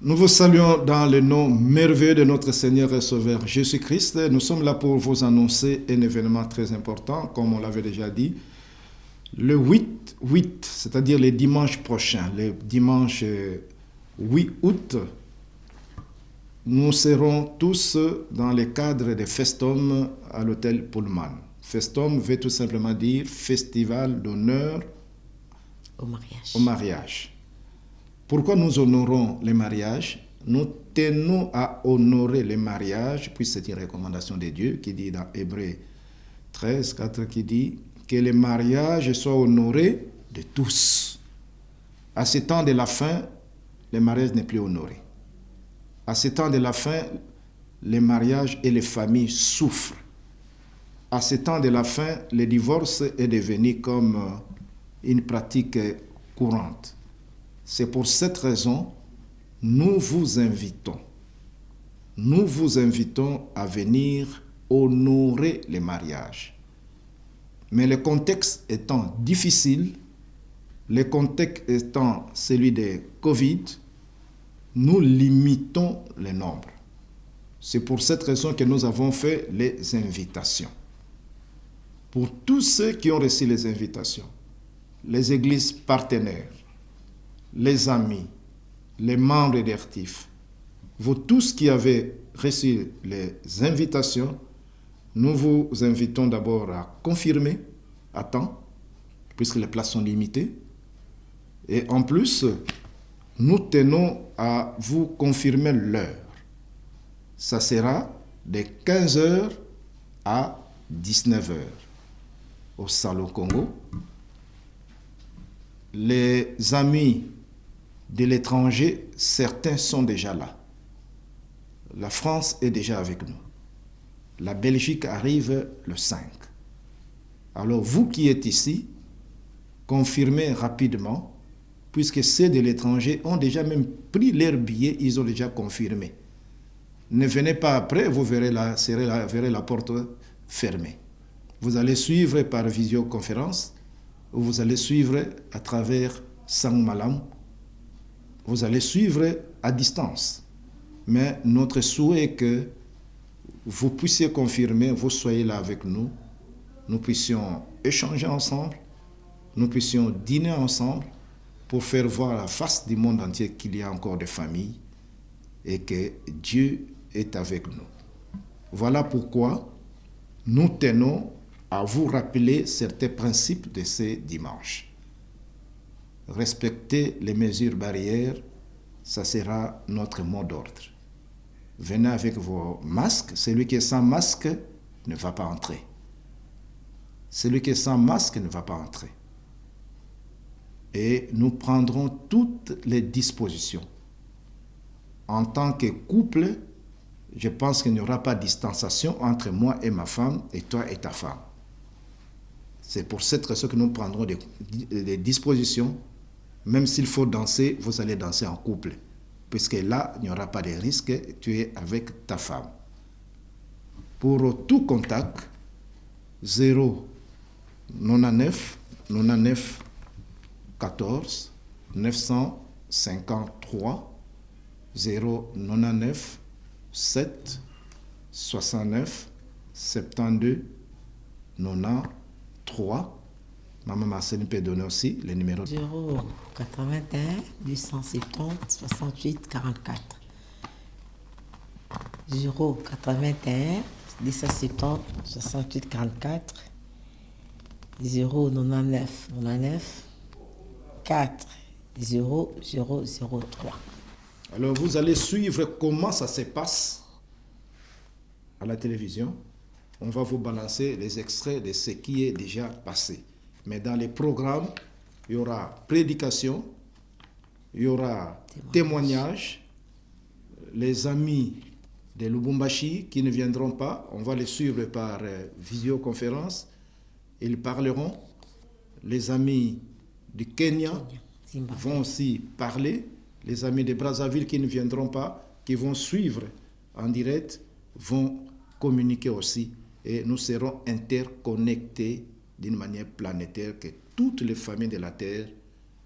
Nous vous saluons dans le nom merveilleux de notre Seigneur et Sauveur Jésus-Christ. Nous sommes là pour vous annoncer un événement très important, comme on l'avait déjà dit. Le 8, c'est-à-dire le dimanche prochain, le dimanche 8 août, nous serons tous dans le cadre des Festum à l'hôtel Pullman. Festum veut tout simplement dire Festival d'honneur au mariage. Pourquoi nous honorons les mariages? Nous tenons à honorer les mariages, puis c'est une recommandation de Dieu qui dit dans Hébreux 13, 4, qui dit que les mariages soient honorés de tous. À ce temps de la fin, le mariage n'est plus honoré. À ce temps de la fin, les mariages et les familles souffrent. À ce temps de la fin, le divorce est devenu comme une pratique courante. C'est pour cette raison, nous vous invitons à venir honorer les mariages. Mais le contexte étant difficile, le contexte étant celui de Covid, nous limitons le nombre. C'est pour cette raison que nous avons fait les invitations. Pour tous ceux qui ont reçu les invitations, les églises partenaires, les amis, les membres d'ERTIF, vous tous qui avez reçu les invitations, nous vous invitons d'abord à confirmer à temps, puisque les places sont limitées. Et en plus, nous tenons à vous confirmer l'heure. Ça sera de 15h à 19h au Salon Congo. Les amis de l'étranger, certains sont déjà là. La France est déjà avec nous. La Belgique arrive le 5. Alors vous qui êtes ici, confirmez rapidement, puisque ceux de l'étranger ont déjà même pris leur billet, ils ont déjà confirmé. Ne venez pas après, vous verrez la porte fermée. Vous allez suivre par visioconférence, ou vous allez suivre à travers Sang Malam. Vous allez suivre à distance. Mais notre souhait est que vous puissiez confirmer, vous soyez là avec nous, nous puissions échanger ensemble, nous puissions dîner ensemble pour faire voir à la face du monde entier qu'il y a encore des familles et que Dieu est avec nous. Voilà pourquoi nous tenons à vous rappeler certains principes de ces dimanches. Respecter les mesures barrières, ça sera notre mot d'ordre. Venez avec vos masques. Celui qui est sans masque ne va pas entrer. Celui qui est sans masque ne va pas entrer. Et nous prendrons toutes les dispositions. En tant que couple, je pense qu'il n'y aura pas de distanciation entre moi et ma femme et toi et ta femme. C'est pour cette raison que nous prendrons des dispositions. Même s'il faut danser, vous allez danser en couple. Puisque là, il n'y aura pas de risque, tu es avec ta femme. Pour tout contact, 099 99 14 953 099 7 69 72 93. Maman Marceline peut donner aussi les numéros. 081 870 68 44. 081 870 68 44. 099 99 4 0003. Alors vous allez suivre comment ça se passe à la télévision. On va vous balancer les extraits de ce qui est déjà passé. Mais dans les programmes, il y aura prédication, il y aura témoignage. Les amis de Lubumbashi qui ne viendront pas, on va les suivre par visioconférence. Ils parleront. Les amis du Kenya vont aussi parler. Les amis de Brazzaville qui ne viendront pas, qui vont suivre en direct, vont communiquer aussi. Et nous serons interconnectés d'une manière planétaire, que toutes les familles de la terre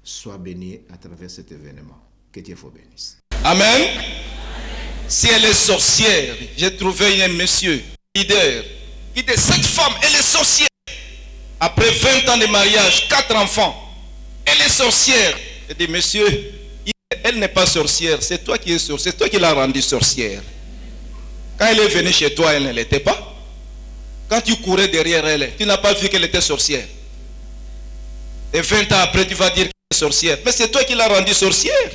soient bénies à travers cet événement. Que Dieu vous bénisse. Amen. Si elle est sorcière, j'ai trouvé un monsieur, leader, qui dit cette femme, elle est sorcière. Après 20 ans de mariage, 4 enfants, elle est sorcière. Je dis, monsieur, elle n'est pas sorcière, c'est toi qui es sorcière, c'est toi qui l'as rendue sorcière. Quand elle est venue chez toi, elle ne l'était pas. Quand tu courais derrière elle, tu n'as pas vu qu'elle était sorcière. Et 20 ans après, tu vas dire qu'elle est sorcière. Mais c'est toi qui l'as rendue sorcière.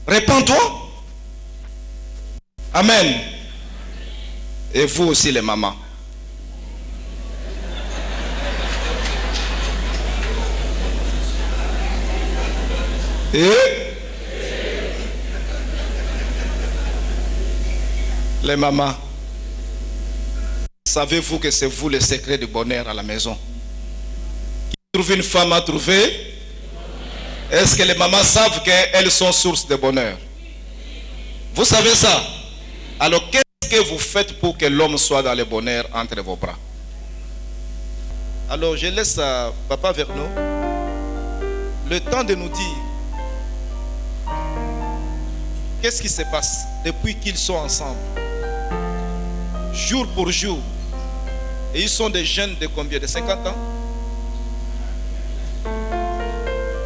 Répands-toi. Amen. Et vous aussi les mamans. Et les mamans, savez-vous que c'est vous le secret du bonheur à la maison? Qui trouve une femme à trouver? Est-ce que les mamans savent qu'elles sont source de bonheur? Vous savez ça? Alors qu'est-ce que vous faites pour que l'homme soit dans le bonheur entre vos bras? Alors je laisse à Papa Vernon le temps de nous dire qu'est-ce qui se passe depuis qu'ils sont ensemble, jour pour jour. Et ils sont des jeunes de combien? De 50 ans?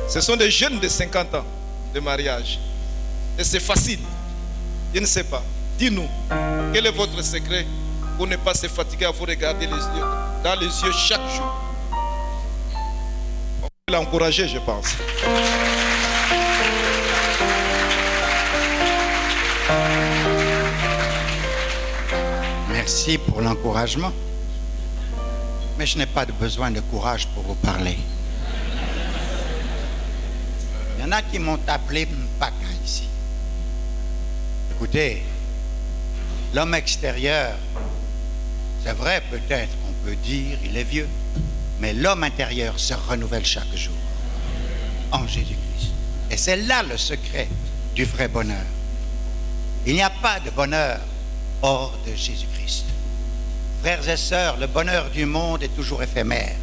Ce sont des jeunes de 50 ans de mariage. Et c'est facile. Je ne sais pas. Dis-nous, quel est votre secret pour ne pas se fatiguer à vous regarder les yeux, dans les yeux chaque jour? On peut l'encourager, je pense. Merci pour l'encouragement. Mais je n'ai pas de besoin de courage pour vous parler. Il y en a qui m'ont appelé Mpaka ici. Écoutez, l'homme extérieur, c'est vrai, peut-être on peut dire il est vieux, mais l'homme intérieur se renouvelle chaque jour en Jésus-Christ. Et c'est là le secret du vrai bonheur. Il n'y a pas de bonheur hors de Jésus-Christ. Frères et sœurs, le bonheur du monde est toujours éphémère.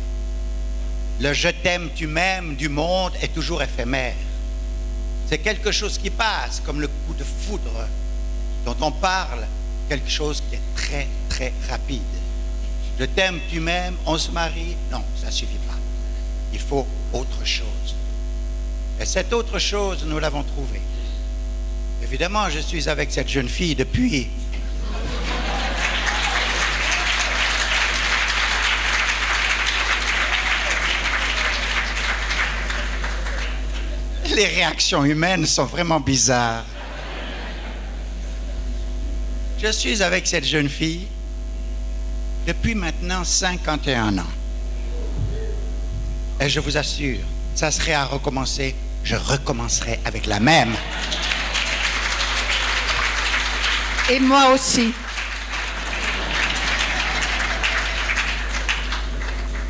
Le je t'aime, tu m'aimes du monde est toujours éphémère. C'est quelque chose qui passe, comme le coup de foudre dont on parle, quelque chose qui est très, très rapide. Je t'aime, tu m'aimes, on se marie. Non, ça ne suffit pas. Il faut autre chose. Et cette autre chose, nous l'avons trouvée. Évidemment, je suis avec cette jeune fille depuis... Les réactions humaines sont vraiment bizarres. Je suis avec cette jeune fille depuis maintenant 51 ans. Et je vous assure, ça serait à recommencer, je recommencerai avec la même. Et moi aussi.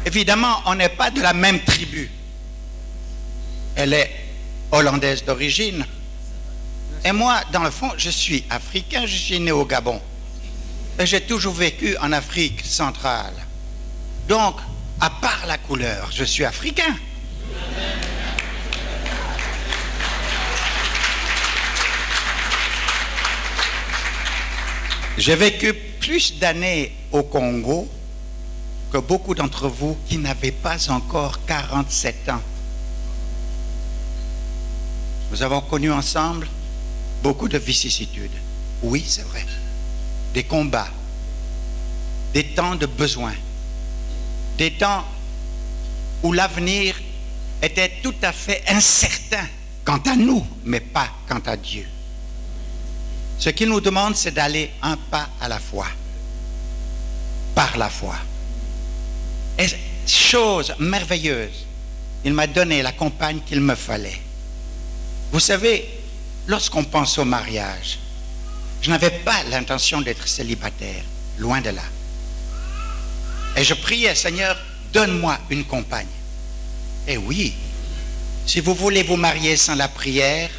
Évidemment, on n'est pas de la même tribu. Elle est hollandaise d'origine. Et moi, dans le fond, je suis africain, je suis né au Gabon. Et j'ai toujours vécu en Afrique centrale. Donc, à part la couleur, je suis africain. J'ai vécu plus d'années au Congo que beaucoup d'entre vous qui n'avaient pas encore 47 ans. Nous avons connu ensemble beaucoup de vicissitudes. Oui, c'est vrai. Des combats, des temps de besoin, des temps où l'avenir était tout à fait incertain quant à nous, mais pas quant à Dieu. Ce qu'il nous demande, c'est d'aller un pas à la fois, par la foi. Et chose merveilleuse, il m'a donné la compagne qu'il me fallait. Vous savez, lorsqu'on pense au mariage, je n'avais pas l'intention d'être célibataire, loin de là. Et je priais, Seigneur, donne-moi une compagne. Et oui, si vous voulez vous marier sans la prière,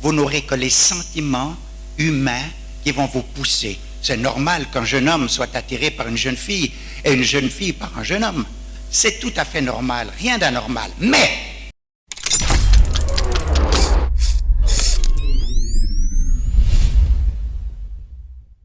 vous n'aurez que les sentiments humains qui vont vous pousser. C'est normal qu'un jeune homme soit attiré par une jeune fille et une jeune fille par un jeune homme. C'est tout à fait normal, rien d'anormal. Mais